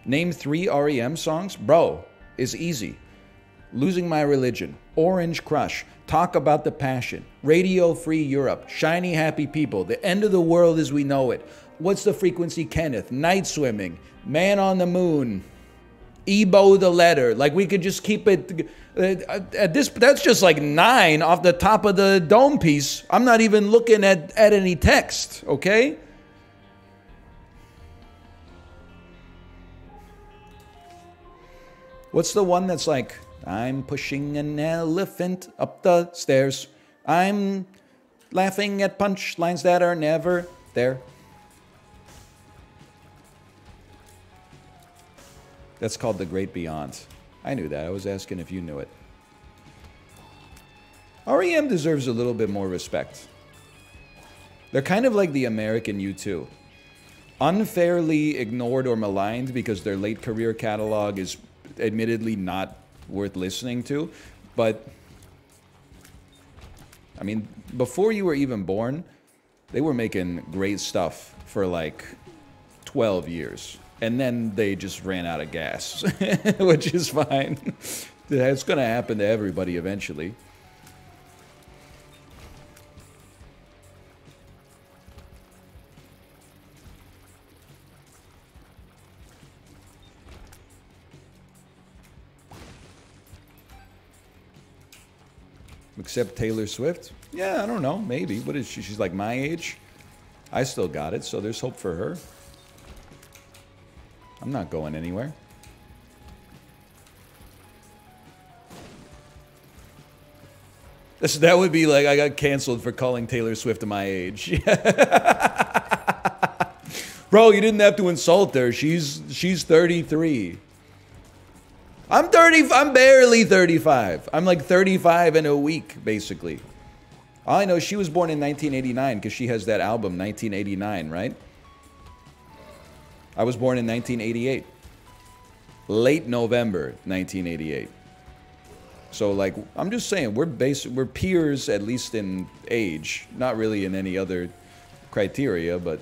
Name 3 REM songs? Bro, is easy. Losing My Religion, Orange Crush, Talk About the Passion, Radio Free Europe, Shiny Happy People, The End of the World as We Know It, What's the Frequency, Kenneth, Night Swimming, Man on the Moon, Ebo the Letter. Like, we could just keep it at this. That's just like 9 off the top of the dome piece. I'm not even looking at any text, okay? What's the one that's like, I'm pushing an elephant up the stairs. I'm laughing at punchlines that are never there. That's called The Great Beyond. I knew that. I was asking if you knew it. REM deserves a little bit more respect. They're kind of like the American U2. Unfairly ignored or maligned because their late career catalog is admittedly not worth listening to. But, I mean, before you were even born, they were making great stuff for like 12 years. And then they just ran out of gas, which is fine. It's going to happen to everybody eventually. Except Taylor Swift? Yeah, I don't know. Maybe. What is she? She's like my age. I still got it, so there's hope for her. I'm not going anywhere. That would be like I got canceled for calling Taylor Swift my age. Bro, you didn't have to insult her. She's 33. I'm barely 35. I'm like 35 in a week, basically. All I know, she was born in 1989 because she has that album, 1989, right? I was born in 1988. Late November 1988. So, like, I'm just saying, we're peers, at least in age. Not really in any other criteria, but...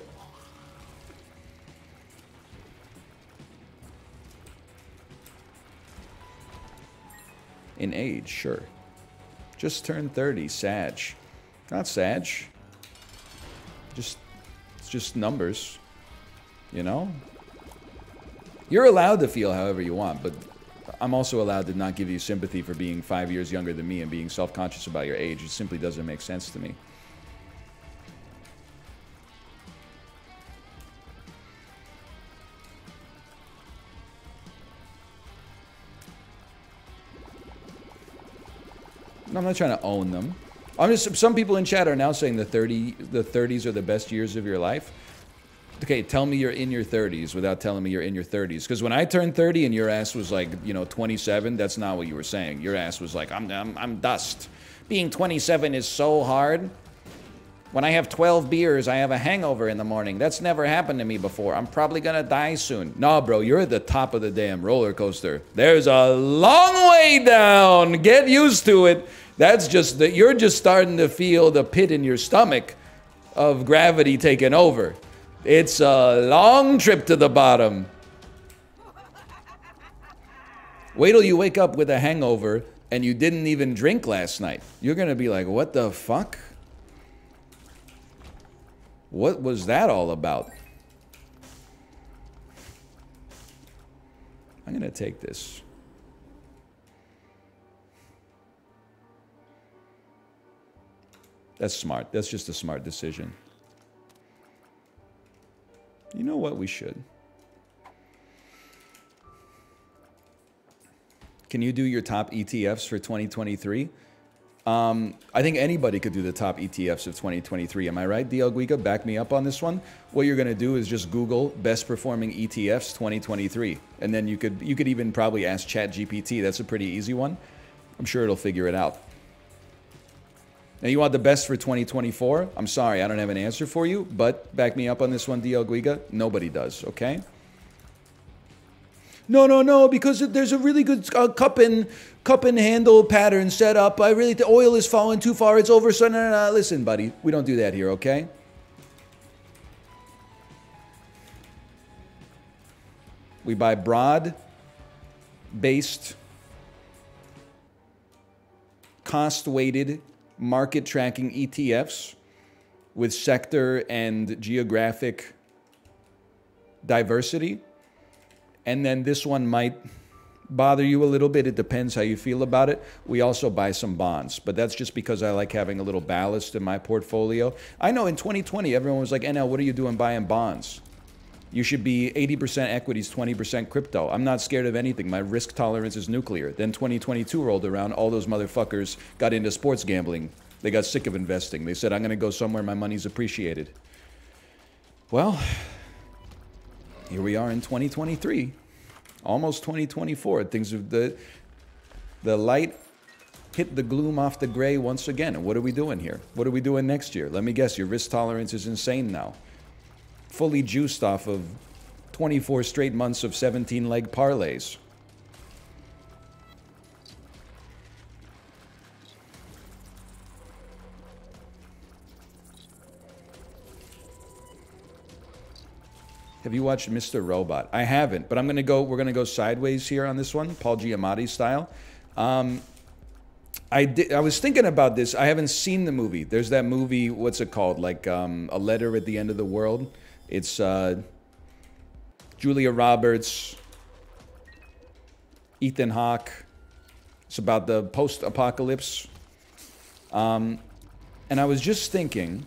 in age, sure. Just turned 30, Sag. Not Sag. It's just numbers. You know? You're allowed to feel however you want, but I'm also allowed to not give you sympathy for being 5 years younger than me and being self-conscious about your age. It simply doesn't make sense to me. I'm not trying to own them. Some people in chat are now saying the 30s are the best years of your life. Okay, tell me you're in your 30s without telling me you're in your 30s. Because when I turned 30 and your ass was like, 27, that's not what you were saying. Your ass was like, I'm dust. Being 27 is so hard. When I have 12 beers, I have a hangover in the morning. That's never happened to me before. I'm probably gonna die soon. No, bro, you're at the top of the damn roller coaster. There's a long way down. Get used to it. That's just that you're just starting to feel the pit in your stomach of gravity taking over. It's a long trip to the bottom. Wait till you wake up with a hangover and you didn't even drink last night. You're gonna be like, what the fuck? What was that all about? I'm gonna take this. That's smart. That's just a smart decision. You know what? We should. Can you do your top ETFs for 2023? I think anybody could do the top ETFs of 2023. Am I right, DL Guiga? Back me up on this one. What you're going to do is just Google best performing ETFs 2023. And then you could even probably ask ChatGPT. That's a pretty easy one. I'm sure it'll figure it out. Now, you want the best for 2024? I'm sorry, I don't have an answer for you, but back me up on this one, DL Guiga. Nobody does, okay? No, because there's a really good cup and handle pattern set up. The oil is falling too far. It's over. So no. Listen, buddy, we don't do that here, okay? We buy broad-based, cost-weighted, market-tracking ETFs with sector and geographic diversity. And then this one might bother you a little bit. It depends how you feel about it. We also buy some bonds, but that's just because I like having a little ballast in my portfolio. I know in 2020, everyone was like, NL, what are you doing buying bonds? You should be 80% equities, 20% crypto. I'm not scared of anything. My risk tolerance is nuclear. Then 2022 rolled around. All those motherfuckers got into sports gambling. They got sick of investing. They said, I'm going to go somewhere my money's appreciated. Well, here we are in 2023. Almost 2024. Things of the light hit the gloom off the gray once again. And what are we doing here? What are we doing next year? Let me guess, your risk tolerance is insane now. Fully juiced off of 24 straight months of 17-leg parlays. Have you watched Mr. Robot? I haven't, but we're gonna go sideways here on this one, Paul Giamatti style. I was thinking about this. I haven't seen the movie. There's that movie, what's it called? Like A Letter at the End of the World. It's Julia Roberts, Ethan Hawke. It's about the post-apocalypse. And I was just thinking,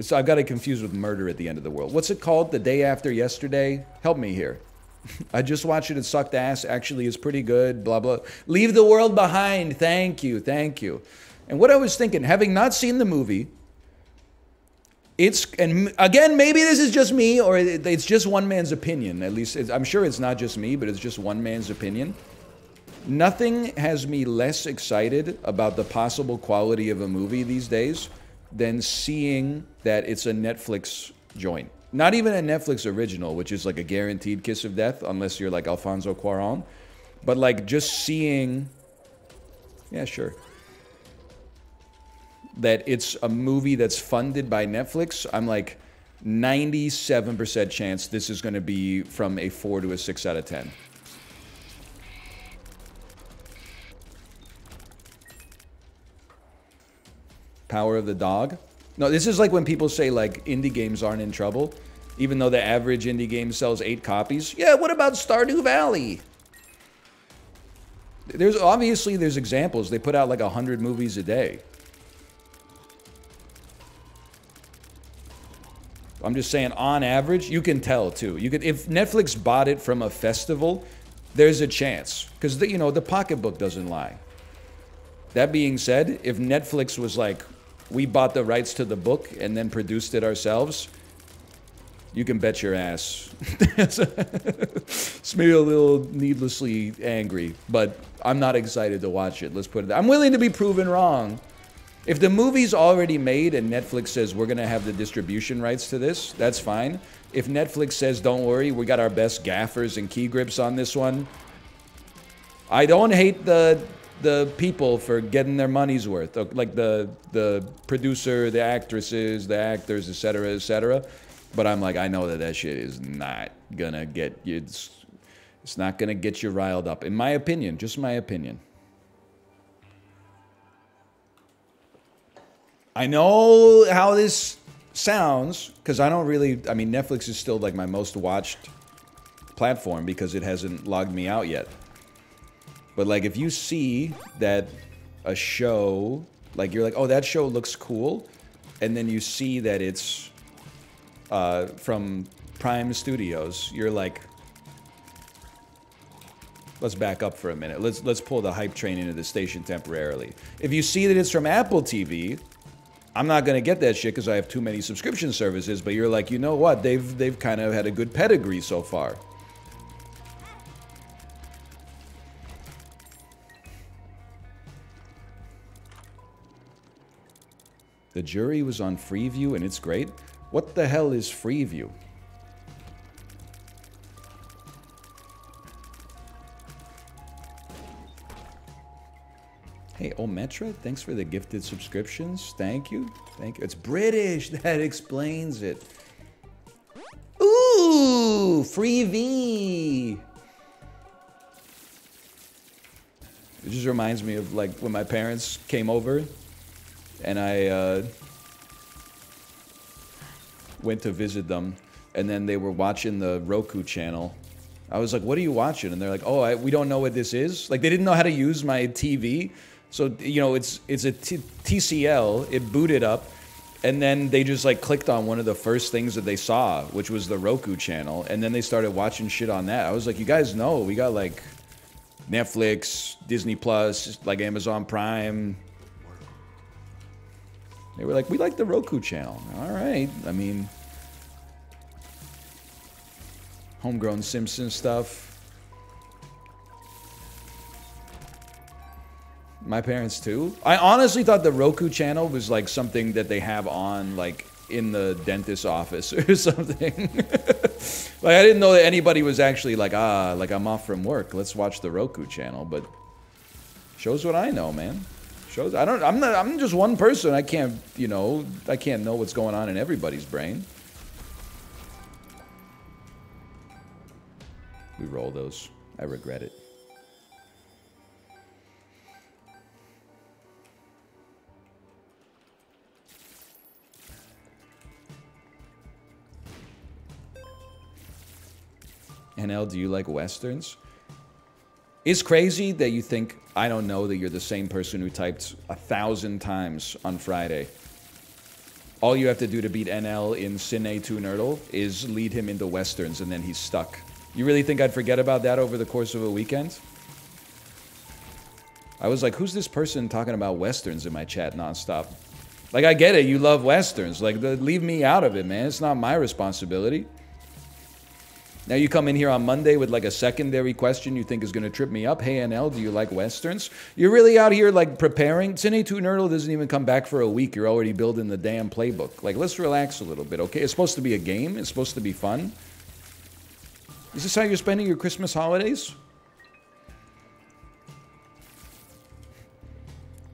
so I've got it confused with Murder at the End of the World. What's it called? The Day After Yesterday? Help me here. I just watched it. It sucked ass. Actually, it's pretty good. Blah, blah. Leave the World Behind. Thank you. Thank you. And what I was thinking, having not seen the movie, and again, maybe this is just me, or it's just one man's opinion. At least, I'm sure it's not just me, but it's just one man's opinion. Nothing has me less excited about the possible quality of a movie these days than seeing that it's a Netflix joint. Not even a Netflix original, which is like a guaranteed kiss of death, unless you're like Alfonso Cuarón. But like just seeing, yeah, sure, that it's a movie that's funded by Netflix, I'm like 97% chance this is going to be from a 4 to a 6 out of 10. Power of the Dog. No, this is like when people say like indie games aren't in trouble, even though the average indie game sells 8 copies. Yeah, what about Stardew Valley? There's examples. They put out like 100 movies a day. I'm just saying, on average, you can tell too. If Netflix bought it from a festival, there's a chance, because the pocketbook doesn't lie. That being said, if Netflix was like, we bought the rights to the book and then produced it ourselves, you can bet your ass. It's maybe a little needlessly angry, but I'm not excited to watch it. Let's put it. I'm willing to be proven wrong. If the movie's already made and Netflix says we're going to have the distribution rights to this, that's fine. If Netflix says, don't worry, we got our best gaffers and key grips on this one, I don't hate the people for getting their money's worth, like the producer, the actresses, the actors, etc., etc. But I'm like, I know that shit is not gonna get you. It's not gonna get you riled up, in my opinion. Just my opinion. I know how this sounds, because I don't really. I mean, Netflix is still like my most watched platform because it hasn't logged me out yet. But like, if you see that a show, like you're like, oh, that show looks cool, and then you see that it's from Prime Studios, you're like, let's back up for a minute. Let's pull the hype train into the station temporarily. If you see that it's from Apple TV, I'm not gonna get that shit because I have too many subscription services. But you're like, you know what? They've kind of had a good pedigree so far. The Jury was on Freeview and it's great. What the hell is Freeview? Hey, Ometra, thanks for the gifted subscriptions. Thank you. Thank you. It's British. That explains it. Ooh! Ooh, free V. It just reminds me of like when my parents came over and I went to visit them, and then they were watching the Roku channel. I was like, what are you watching? And they're like, oh, we don't know what this is. Like, they didn't know how to use my TV. So, you know, it's a TCL. It booted up. And then they just, like, clicked on one of the first things that they saw, which was the Roku channel. And then they started watching shit on that. I was like, you guys know, we got, like, Netflix, Disney Plus, like, Amazon Prime. They were like, we like the Roku channel. All right. I mean... Homegrown Simpsons stuff. My parents too. I honestly thought the Roku channel was like something that they have on like in the dentist's office or something. Like I didn't know that anybody was actually like, like I'm off from work, let's watch the Roku channel, but shows what I know, man. Shows I'm just one person. I can't, you know, I can't know what's going on in everybody's brain. We roll those. I regret it. NL, do you like Westerns? It's crazy that you think I don't know that you're the same person who typed 1,000 times on Friday. All you have to do to beat NL in Cine 2 Nerdle is lead him into Westerns and then he's stuck. You really think I'd forget about that over the course of a weekend? I was like, who's this person talking about Westerns in my chat nonstop? Like, I get it, you love Westerns. Like, leave me out of it, man. It's not my responsibility. Now you come in here on Monday with like a secondary question you think is going to trip me up. Hey, NL, do you like Westerns? You're really out here like preparing. Cine 2 Nerdle doesn't even come back for a week. You're already building the damn playbook. Like, let's relax a little bit, okay? It's supposed to be a game. It's supposed to be fun. Is this how you're spending your Christmas holidays?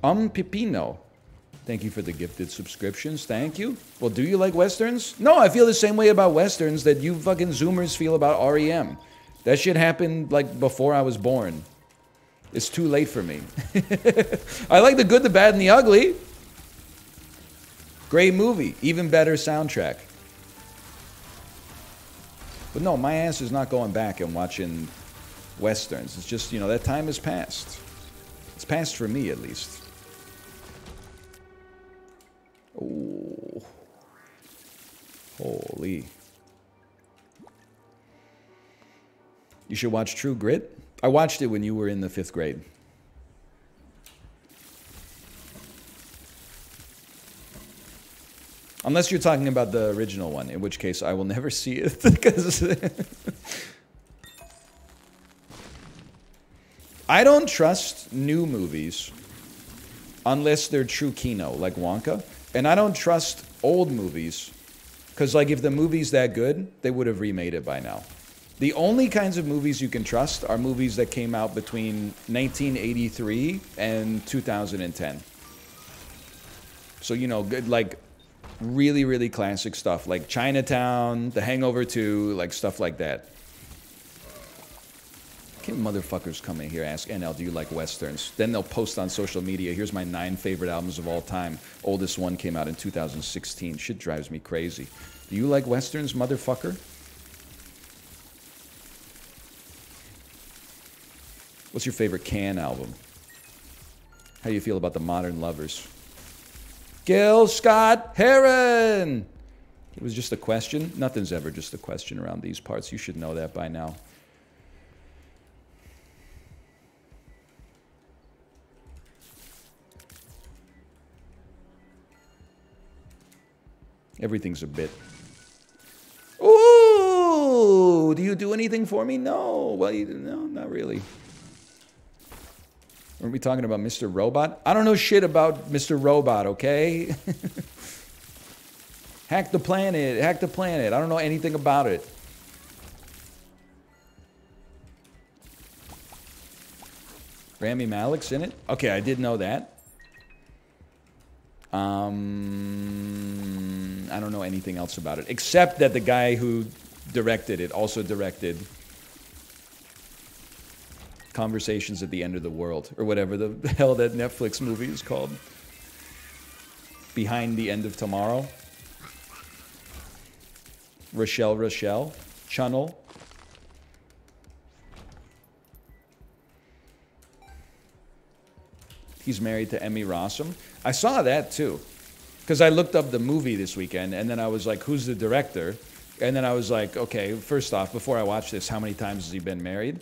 Pipino. Thank you for the gifted subscriptions. Thank you. Well, do you like Westerns? No, I feel the same way about Westerns that you fucking Zoomers feel about REM. That shit happened, like, before I was born. It's too late for me. I like the good, the bad, and the ugly. Great movie. Even better soundtrack. But no, my ass is not going back and watching Westerns. It's just, you know, that time has passed. It's passed for me, at least. Oh. Holy. You should watch True Grit. I watched it when you were in the 5th grade. Unless you're talking about the original one, in which case I will never see it. Because I don't trust new movies unless they're true Kino, like Wonka. And I don't trust old movies because, like, if the movie's that good, they would have remade it by now. The only kinds of movies you can trust are movies that came out between 1983 and 2010. So, you know, good, like, really, really classic stuff like Chinatown, The Hangover 2, like stuff like that. Can't motherfuckers come in here and ask NL, do you like Westerns? Then they'll post on social media, here's my 9 favorite albums of all time. Oldest one came out in 2016. Shit drives me crazy. Do you like Westerns, motherfucker? What's your favorite Can album? How do you feel about the Modern Lovers? Gil Scott Heron! It was just a question. Nothing's ever just a question around these parts. You should know that by now. Everything's a bit. Ooh! Do you do anything for me? No. Well, no, not really. Weren't we talking about Mr. Robot? I don't know shit about Mr. Robot, okay? Hack the planet. Hack the planet. I don't know anything about it. Rami Malek's in it? Okay, I did know that. I don't know anything else about it, except that the guy who directed it. Also directed Conversations at the End of the World, or whatever the hell that Netflix movie is called. Behind the End of Tomorrow. Rochelle. Channel. He's married to Emmy Rossum. I saw that too. Because I looked up the movie this weekend, and then I was like, who's the director? And then I was like, okay, first off, before I watch this, how many times has he been married?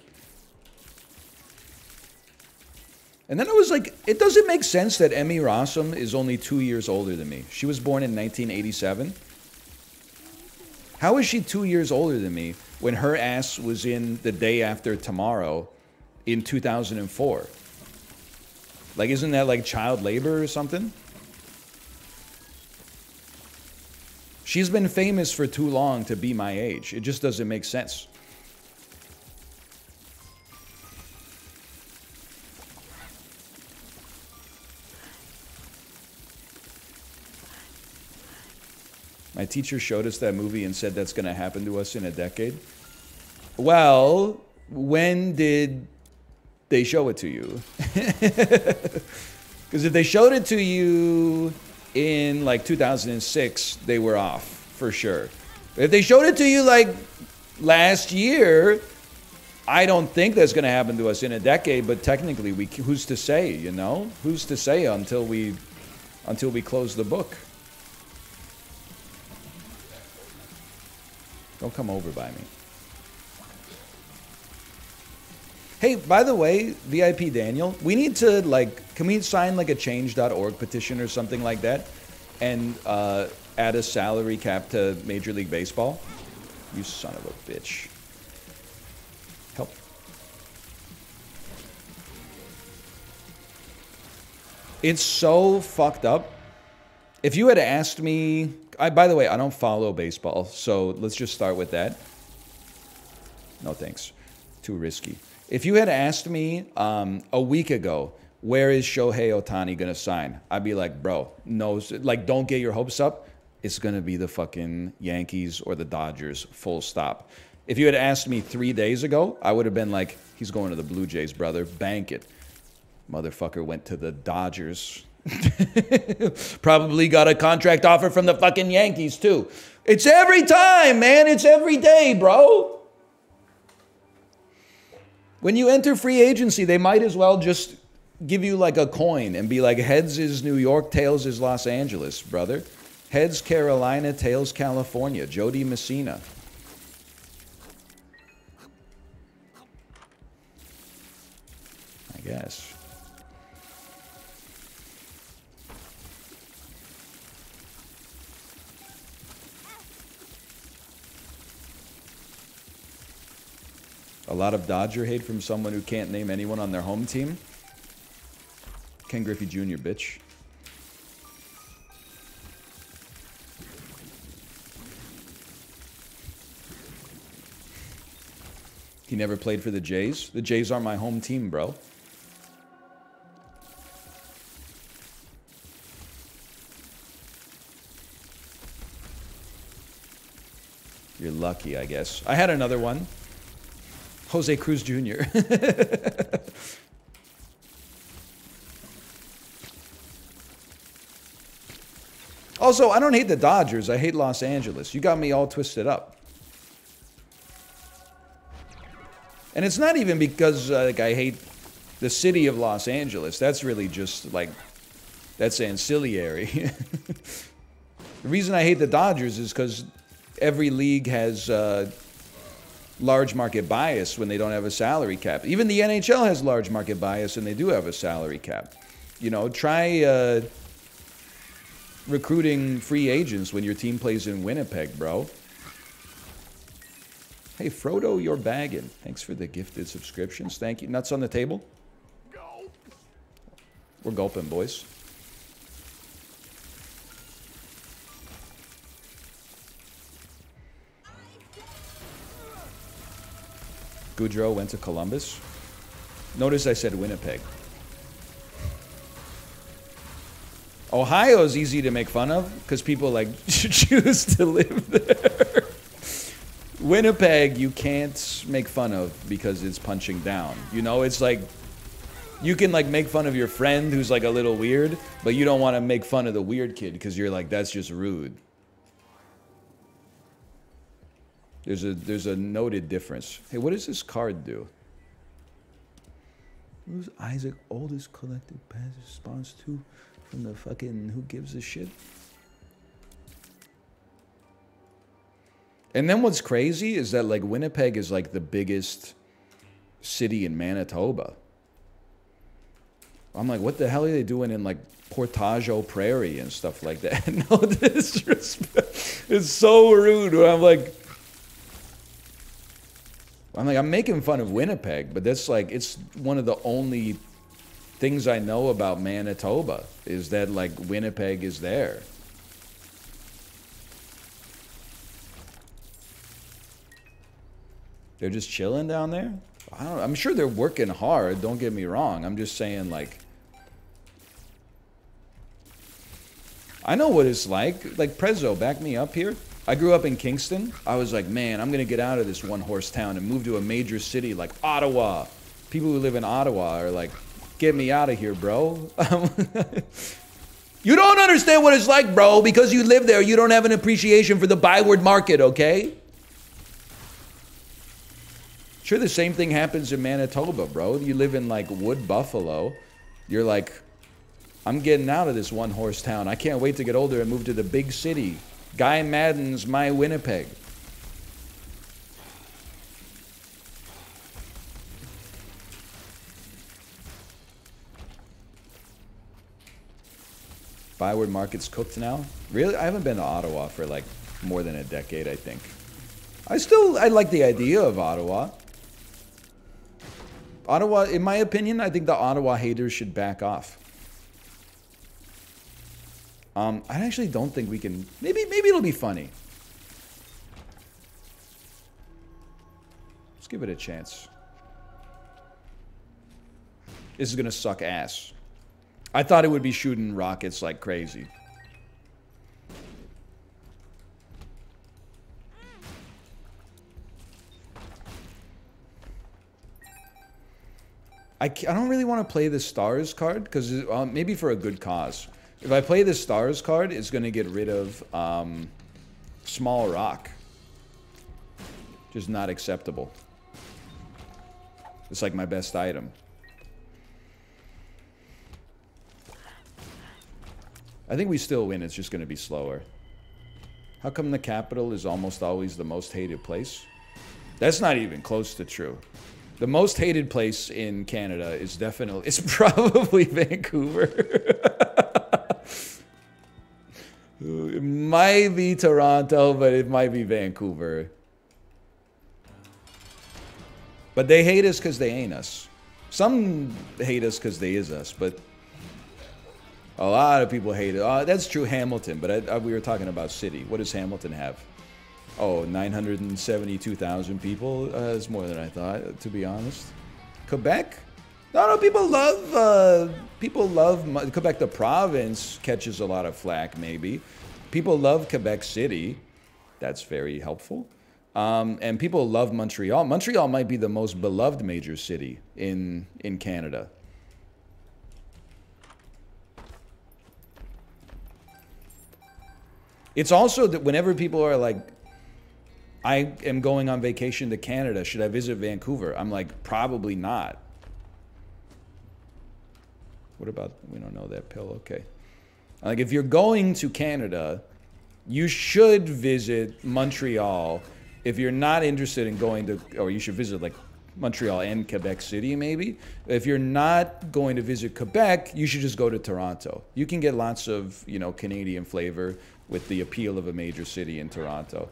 And then I was like, it doesn't make sense that Emmy Rossum is only 2 years older than me. She was born in 1987. How is she 2 years older than me when her ass was in The Day After Tomorrow in 2004? Like, isn't that like child labor or something? She's been famous for too long to be my age. It just doesn't make sense. My teacher showed us that movie and said that's going to happen to us in a decade. Well, when did they show it to you? Because if they showed it to you in like 2006, they were off for sure. If they showed it to you like last year, I don't think that's going to happen to us in a decade, but technically who's to say, you know? Who's to say until we close the book? Don't come over by me. Hey, by the way, VIP Daniel, we need to, like, can we sign, like, a change.org petition or something like that and add a salary cap to Major League Baseball? You son of a bitch. Help. It's so fucked up. If you had asked me... by the way, I don't follow baseball, so let's just start with that. No thanks. Too risky. If you had asked me a week ago, where is Shohei Ohtani going to sign? I'd be like, bro, no, like, don't get your hopes up. It's going to be the fucking Yankees or the Dodgers, full stop. If you had asked me 3 days ago, I would have been like, he's going to the Blue Jays, brother. Bank it. Motherfucker went to the Dodgers. Probably got a contract offer from the fucking Yankees, too. It's every time, man. It's every day, bro. When you enter free agency, they might as well just give you like a coin and be like, heads is New York, tails is Los Angeles, brother. Heads Carolina, tails California. Jody Messina. I guess. A lot of Dodger hate from someone who can't name anyone on their home team. Ken Griffey Jr., bitch. He never played for the Jays. The Jays aren't my home team, bro. You're lucky, I guess. I had another one. Jose Cruz Jr. Also, I don't hate the Dodgers. I hate Los Angeles. You got me all twisted up. And it's not even because like I hate the city of Los Angeles. That's really just like, that's ancillary. The reason I hate the Dodgers is because every league has large market bias when they don't have a salary cap. Even the NHL has large market bias and they do have a salary cap. You know, try recruiting free agents when your team plays in Winnipeg, bro. Hey, Frodo, you're bagging. Thanks for the gifted subscriptions. Thank you. Nuts on the table? We're gulping, boys. Goudreau went to Columbus. Notice I said Winnipeg. Ohio is easy to make fun of because people like choose to live there. Winnipeg, you can't make fun of because it's punching down. You know, it's like, you can like make fun of your friend who's like a little weird, but you don't want to make fun of the weird kid because you're like, that's just rude. There's a noted difference. Hey, what does this card do? Who's Isaac oldest collected passive response to from the fucking who gives a shit? And then what's crazy is that like Winnipeg is like the biggest city in Manitoba. I'm like, what the hell are they doing in like Portage au Prairie and stuff like that? No disrespect. It's so rude. I'm making fun of Winnipeg, but that's like, it's one of the only things I know about Manitoba is that like Winnipeg is there. They're just chilling down there? I don't know. I'm sure they're working hard, don't get me wrong. I'm just saying like, I know what it's like. Like Prezzo, back me up here. I grew up in Kingston. I was like, man, I'm going to get out of this one-horse town and move to a major city like Ottawa. People who live in Ottawa are like, get me out of here, bro. You don't understand what it's like, bro. Because you live there, you don't have an appreciation for the Byward market, okay? Sure, the same thing happens in Manitoba, bro. You live in like Wood Buffalo. You're like, I'm getting out of this one-horse town. I can't wait to get older and move to the big city. Guy Madden's my Winnipeg. Byward Market's cooked now? Really? I haven't been to Ottawa for like more than a decade, I think. I like the idea of Ottawa. Ottawa, in my opinion, I think the Ottawa haters should back off. I actually don't think we can... Maybe it'll be funny. Let's give it a chance. This is going to suck ass. I thought it would be shooting rockets like crazy. I don't really want to play the stars card because maybe for a good cause. If I play the stars card, it's going to get rid of small rock. Just not acceptable. It's like my best item. I think we still win. It's just going to be slower. How come the capital is almost always the most hated place? That's not even close to true. The most hated place in Canada is definitely... It's probably Vancouver. It might be Toronto, but it might be Vancouver. But they hate us because they ain't us. Some hate us because they is us, but a lot of people hate it. That's true Hamilton, but we were talking about city. What does Hamilton have? Oh, 972,000 people? That's more than I thought, to be honest. Quebec? No, people love Quebec, the province catches a lot of flack, maybe. People love Quebec City. That's very helpful. And people love Montreal. Montreal might be the most beloved major city in Canada. It's also that whenever people are like, I am going on vacation to Canada, should I visit Vancouver? I'm like, probably not. What about, we don't know that pill, okay. Like, if you're going to Canada, you should visit Montreal. If you're not interested in going to, or you should visit like Montreal and Quebec City maybe. If you're not going to visit Quebec, you should just go to Toronto. You can get lots of, you know, Canadian flavor with the appeal of a major city in Toronto.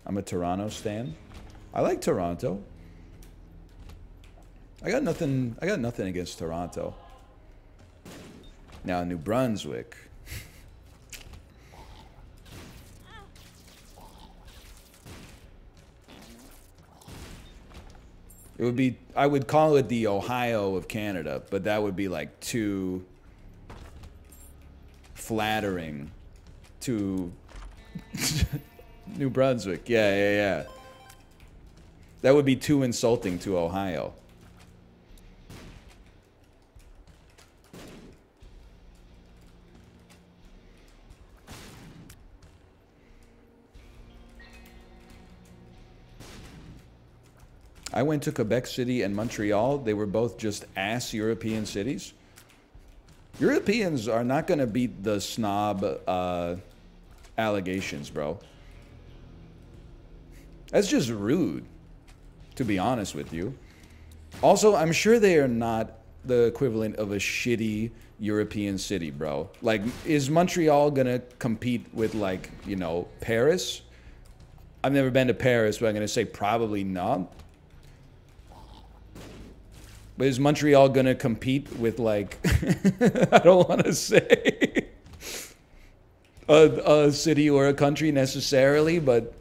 I'm a Toronto stan. I like Toronto. I got nothing against Toronto. Now New Brunswick. It would be, I would call it the Ohio of Canada, but that would be like too flattering to New Brunswick. Yeah, yeah, yeah. That would be too insulting to Ohio. I went to Quebec City and Montreal. They were both just ass European cities. Europeans are not going to beat the snob allegations, bro. That's just rude, to be honest with you. Also, I'm sure they are not the equivalent of a shitty European city, bro. Like, is Montreal going to compete with, like, you know, Paris? I've never been to Paris, but I'm going to say probably not. But is Montreal going to compete with, like, I don't want to say a city or a country necessarily, but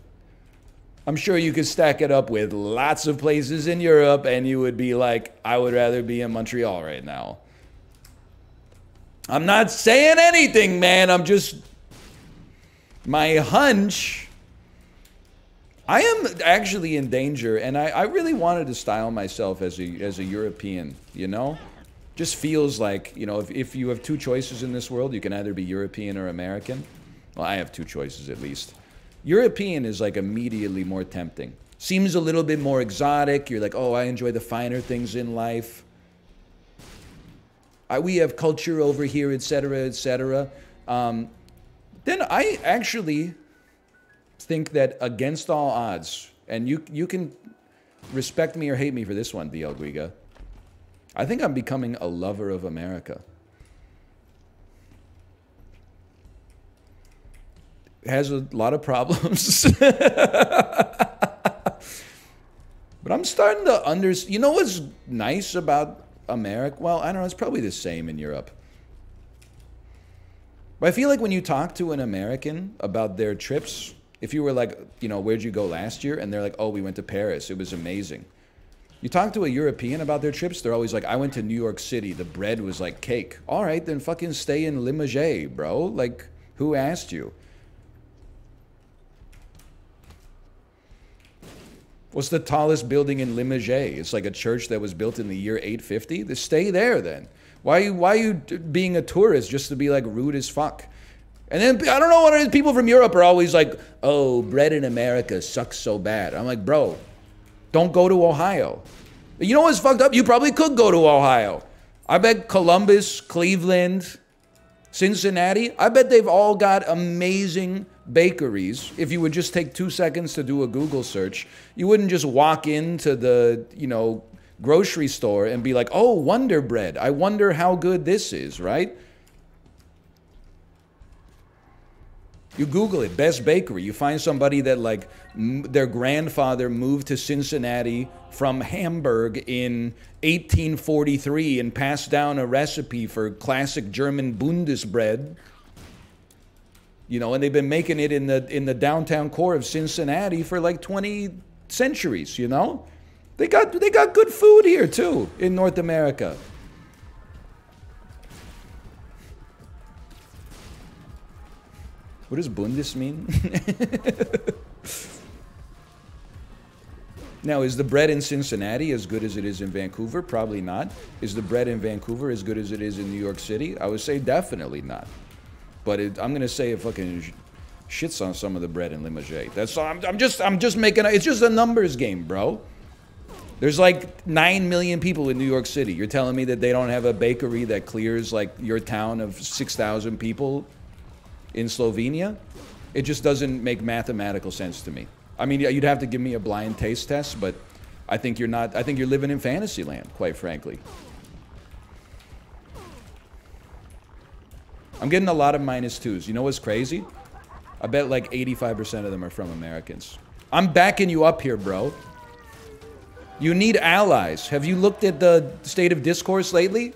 I'm sure you could stack it up with lots of places in Europe and you would be like, I would rather be in Montreal right now. I'm not saying anything, man. I'm just, my hunch. I am actually in danger, and I really wanted to style myself as a European, you know? Just feels like, you know, if you have two choices in this world, you can either be European or American. Well, I have two choices at least. European is like immediately more tempting. Seems a little bit more exotic. You're like, oh, I enjoy the finer things in life. We have culture over here, etc., etc. Then I actually think that against all odds, and you can respect me or hate me for this one, DL Guiga, I think I'm becoming a lover of America. It has a lot of problems. But I'm starting to understand. You know what's nice about America? Well, I don't know. It's probably the same in Europe. But I feel like when you talk to an American about their trips, if you were like, you know, where'd you go last year? And they're like, oh, we went to Paris. It was amazing. You talk to a European about their trips, they're always like, I went to New York City. The bread was like cake. All right, then fucking stay in Limoges, bro. Like, who asked you? What's the tallest building in Limoges? It's like a church that was built in the year 850? Then stay there then. Why are you being a tourist just to be like rude as fuck? And then, I don't know what it is, people from Europe are always like, oh, bread in America sucks so bad. I'm like, bro, don't go to Ohio. You know what's fucked up? You probably could go to Ohio. I bet Columbus, Cleveland, Cincinnati, I bet they've all got amazing bakeries. If you would just take 2 seconds to do a Google search, you wouldn't just walk into the, you know, grocery store and be like, oh, Wonder Bread. I wonder how good this is, right? You Google it, best bakery. You find somebody that like their grandfather moved to Cincinnati from Hamburg in 1843 and passed down a recipe for classic German Bundesbread. You know, and they've been making it in the downtown core of Cincinnati for like 20 centuries, you know? They got good food here too in North America. What does Bundes mean? Now, is the bread in Cincinnati as good as it is in Vancouver? Probably not. Is the bread in Vancouver as good as it is in New York City? I would say definitely not. But I'm gonna say it fucking shits on some of the bread in Limoges. That's I'm just making it's just a numbers game, bro. There's like 9 million people in New York City. You're telling me that they don't have a bakery that clears like your town of 6,000 people in Slovenia? It just doesn't make mathematical sense to me. I mean, you'd have to give me a blind taste test, but I think you're not. I think you're living in fantasy land, quite frankly. I'm getting a lot of -2s. You know what's crazy? I bet like 85% of them are from Americans. I'm backing you up here, bro. You need allies. Have you looked at the state of discourse lately?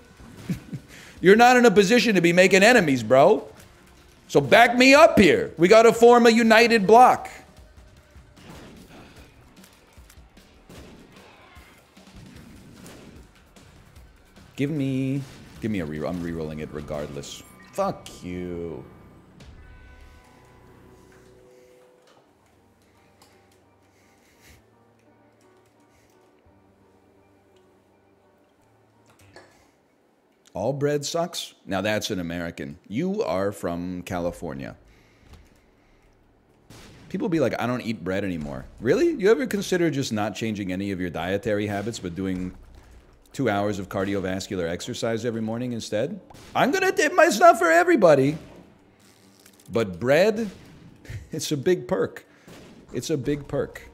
You're not in a position to be making enemies, bro. So back me up here. We got to form a united bloc. Give me a reroll. I'm rerolling it regardless. Fuck you. All bread sucks? Now that's an American. You are from California. People be like, I don't eat bread anymore. Really? You ever consider just not changing any of your dietary habits, but doing 2 hours of cardiovascular exercise every morning instead? I'm gonna dip my stuff for everybody. But bread, it's a big perk. It's a big perk.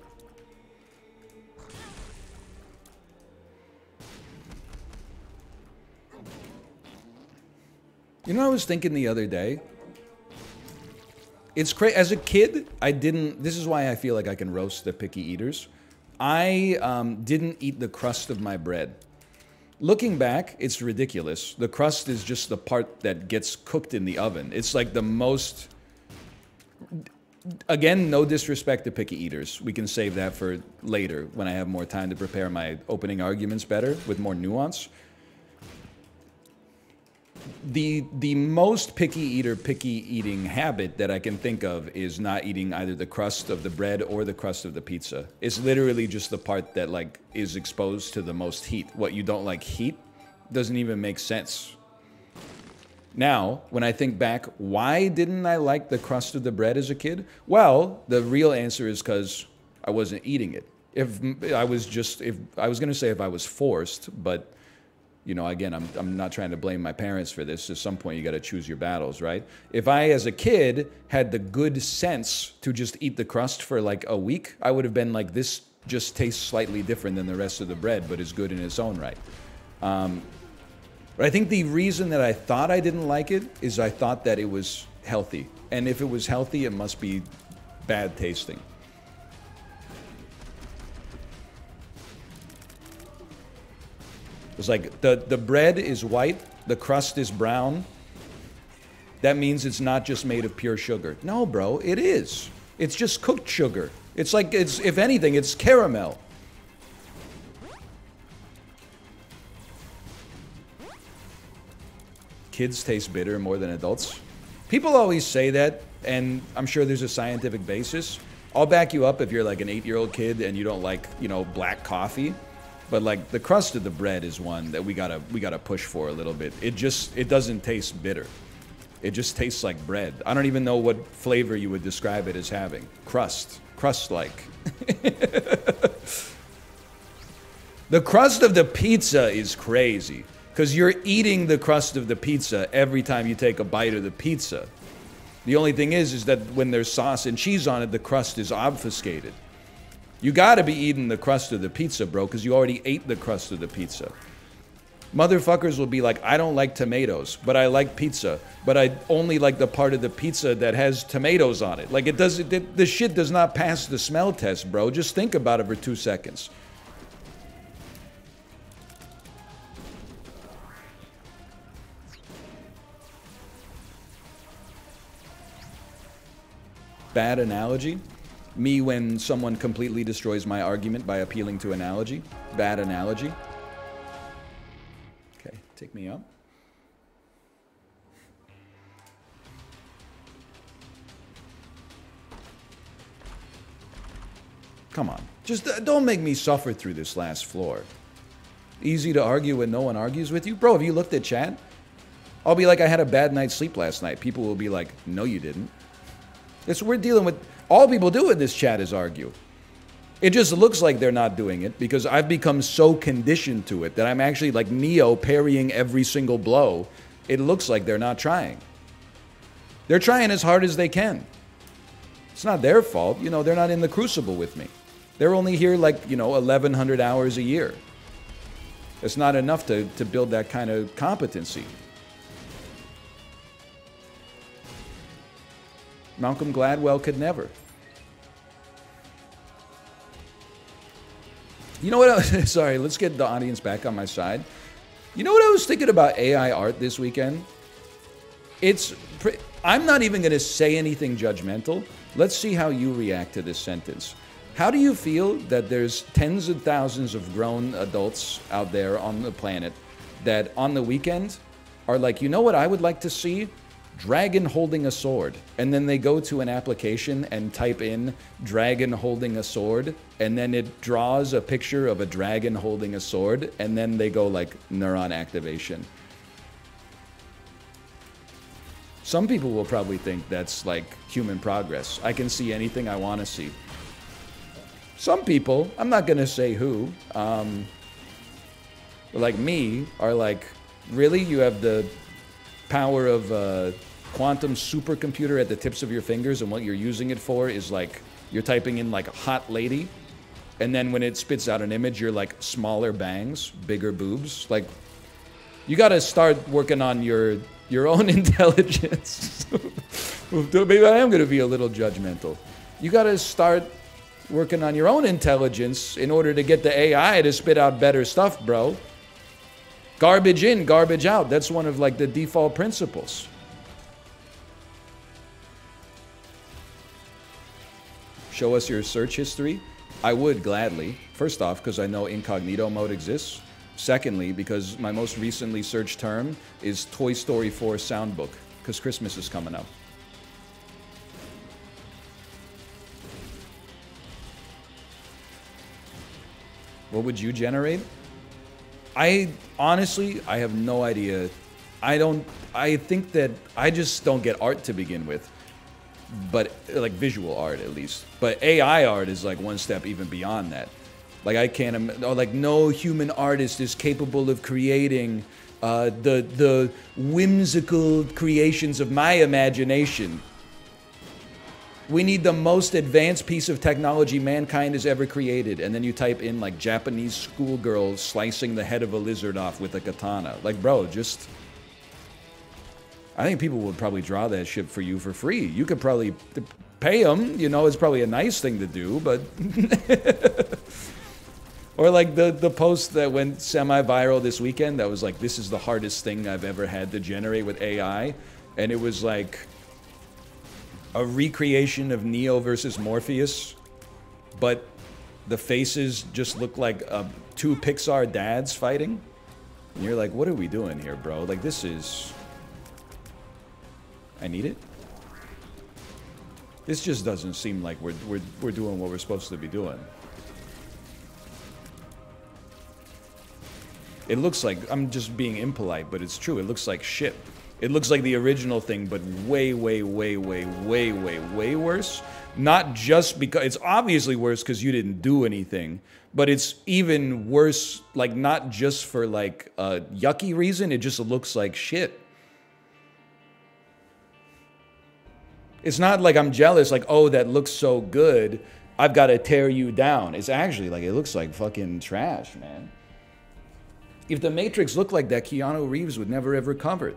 You know what I was thinking the other day? It's crazy. As a kid, I didn't... This is why I feel like I can roast the picky eaters. I didn't eat the crust of my bread. Looking back, it's ridiculous. The crust is just the part that gets cooked in the oven. It's like the most... Again, no disrespect to picky eaters. We can save that for later when I have more time to prepare my opening arguments better with more nuance. The most picky eating habit that I can think of is not eating either the crust of the bread or the crust of the pizza. It's literally just the part that like is exposed to the most heat. What, you don't like heat? Doesn't even make sense. Now, when I think back, why didn't I like the crust of the bread as a kid? Well, the real answer is because I wasn't eating it. If I was going to say if I was forced, but you know, again, I'm not trying to blame my parents for this. At some point, you got to choose your battles, right? If I, as a kid, had the good sense to just eat the crust for like a week, I would have been like, this just tastes slightly different than the rest of the bread, but is good in its own right. But I think the reason that I thought I didn't like it is I thought that it was healthy. And if it was healthy, it must be bad tasting. It's like the bread is white, the crust is brown. That means it's not just made of pure sugar. No, bro, it is. It's just cooked sugar. It's like, if anything, it's caramel. Kids taste bitter more than adults. People always say that, and I'm sure there's a scientific basis. I'll back you up if you're like an 8-year-old kid and you don't like, you know, black coffee. But like the crust of the bread is one that we gotta push for a little bit. It doesn't taste bitter. It just tastes like bread. I don't even know what flavor you would describe it as having. Crust-like. The crust of the pizza is crazy because you're eating the crust of the pizza every time you take a bite of the pizza. The only thing is that when there's sauce and cheese on it, the crust is obfuscated. You gotta be eating the crust of the pizza, bro, because you already ate the crust of the pizza. Motherfuckers will be like, I don't like tomatoes, but I like pizza. But I only like the part of the pizza that has tomatoes on it. Like, the shit does not pass the smell test, bro. Just think about it for 2 seconds. Bad analogy? Me when someone completely destroys my argument by appealing to analogy. Bad analogy. Okay, take me up. Come on. Just don't make me suffer through this last floor. Easy to argue when no one argues with you? Bro, have you looked at chat? I'll be like, I had a bad night's sleep last night. People will be like, no you didn't. It's we're dealing with... All people do in this chat is argue. It just looks like they're not doing it because I've become so conditioned to it that I'm actually like Neo parrying every single blow. It looks like they're not trying. They're trying as hard as they can. It's not their fault. You know, they're not in the crucible with me. They're only here like, you know, 1,100 hours a year. It's not enough to build that kind of competency. Malcolm Gladwell could never. You know what? Sorry, let's get the audience back on my side. You know what I was thinking about AI art this weekend? I'm not even going to say anything judgmental. Let's see how you react to this sentence. How do you feel that there's tens of thousands of grown adults out there on the planet that on the weekend are like, you know what I would like to see? Dragon holding a sword. And then they go to an application and type in dragon holding a sword, and then it draws a picture of a dragon holding a sword, and then they go like neuron activation. Some people will probably think that's like human progress. I can see anything I want to see. Some people, I'm not going to say who, like me, are like, really? You have the power of a quantum supercomputer at the tips of your fingers, and what you're using it for is like, you're typing in like hot lady, and then when it spits out an image, you're like smaller bangs, bigger boobs. Like, you got to start working on your own intelligence. Maybe I am going to be a little judgmental. You got to start working on your own intelligence in order to get the AI to spit out better stuff, bro. Garbage in, garbage out. That's one of like the default principles. Show us your search history. I would gladly. First off, because I know incognito mode exists. Secondly, because my most recently searched term is Toy Story 4 soundbook, because Christmas is coming up. What would you generate? I honestly have no idea. I think that I just don't get art to begin with. But like visual art at least. But AI art is like one step even beyond that. Like I can't, like no human artist is capable of creating the whimsical creations of my imagination. We need the most advanced piece of technology mankind has ever created. And then you type in like Japanese schoolgirl slicing the head of a lizard off with a katana. Like, bro, just... I think people would probably draw that shit for you for free. You could probably pay them, you know, it's probably a nice thing to do, but... Or like the post that went semi-viral this weekend that was like, this is the hardest thing I've ever had to generate with AI. And it was like a recreation of Neo versus Morpheus, but the faces just look like two Pixar dads fighting. And you're like, what are we doing here, bro? Like, this is... I need it? This just doesn't seem like we're doing what we're supposed to be doing. It looks like, I'm just being impolite, but it's true. It looks like shit. It looks like the original thing, but way, way, way, way, way, way, way worse. Not just because, it's obviously worse because you didn't do anything, but it's even worse, like not just for like a yucky reason, it just looks like shit. It's not like I'm jealous, like, oh, that looks so good, I've got to tear you down. It's actually like, it looks like fucking trash, man. If The Matrix looked like that, Keanu Reeves would never have recovered.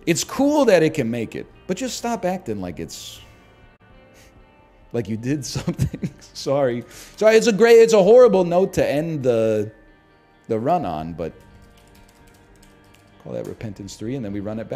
It's cool that it can make it, but just stop acting like it's... like you did something. Sorry. Sorry, it's a horrible note to end the run on, but... call that Repentance 3, and then we run it back.